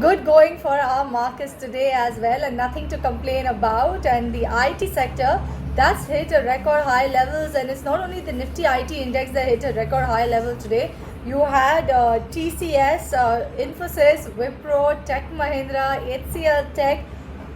Good going for our markets today as well, and nothing to complain about. And the IT sector, that's hit a record high levels, and it's not only the Nifty IT index that hit a record high level today. You had TCS, Infosys, Wipro, Tech Mahindra, HCL Tech,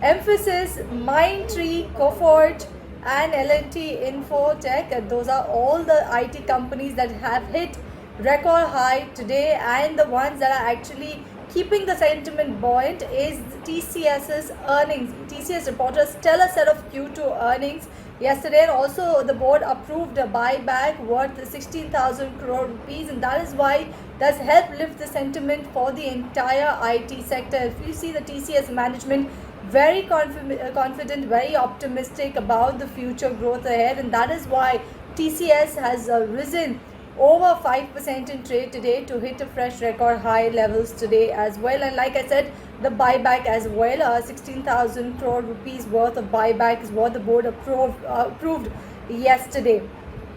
Emphasis, Mindtree, Coforge, and L&T Infotech. Those are all the IT companies that have hit record high today, and the ones that are actually keeping the sentiment buoyant is TCS's earnings. TCS reported a stellar set of Q2 earnings yesterday, and also the board approved a buyback worth 16,000 crore rupees, and that is why that's helped lift the sentiment for the entire IT sector. If you see the TCS management very confident, very optimistic about the future growth ahead, and that is why TCS has risen over 5% in trade today to hit a fresh record high levels today as well. And like I said, the buyback as well, 16,000 crore rupees worth of buyback is what the board approved yesterday.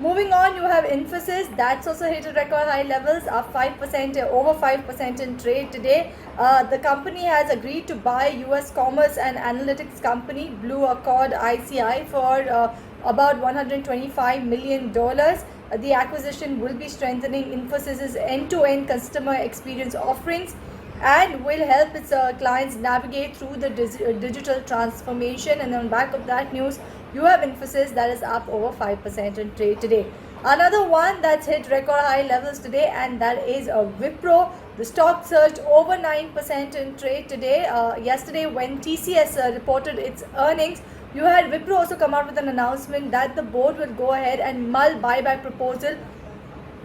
Moving on, you have Infosys, that's also hit a record high levels, up 5%, over 5% in trade today. The company has agreed to buy US commerce and analytics company Blue Accord ICI for about $125 million. The acquisition will be strengthening Infosys's end-to-end customer experience offerings and will help its clients navigate through the digital transformation. And on back of that news, you have Infosys that is up over 5% in trade today. Another one that's hit record high levels today, and that is Wipro. The stock surged over 9% in trade today. Yesterday, when TCS reported its earnings, you had Wipro also come out with an announcement that the board will go ahead and mull buyback proposal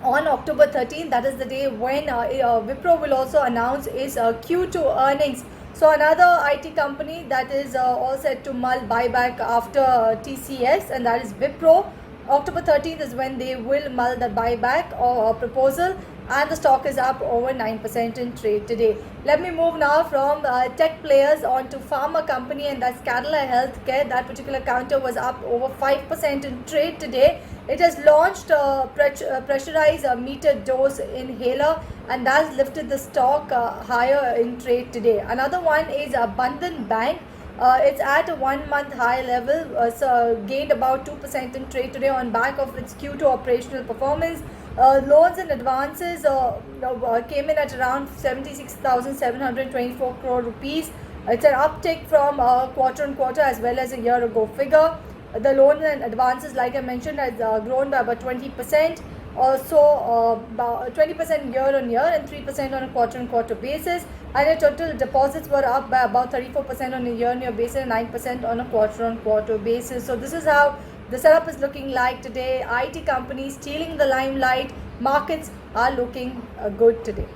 on October 13th. That is the day when Wipro will also announce its Q2 earnings. So another IT company that is all set to mull buyback after TCS, and that is Wipro. October 13th is when they will mull the buyback or proposal, and the stock is up over 9% in trade today. Let me move now from tech players on to pharma company, and that's Cadila Healthcare. That particular counter was up over 5% in trade today. It has launched pressurized metered dose inhaler, and that's lifted the stock higher in trade today. Another one is Bandhan Bank. It's at a 1 month high level, so gained about 2% in trade today on back of its Q2 operational performance. Loans and advances came in at around 76,724 crore rupees. It's an uptick from quarter on quarter as well as a year ago figure. The loans and advances, like I mentioned, has grown by about 20%. Also about 20% year on year and 3% on a quarter on quarter basis, and the total deposits were up by about 34% on a year on year basis and 9% on a quarter on quarter basis. So this is how the setup is looking like today. IT companies stealing the limelight, markets are looking good today.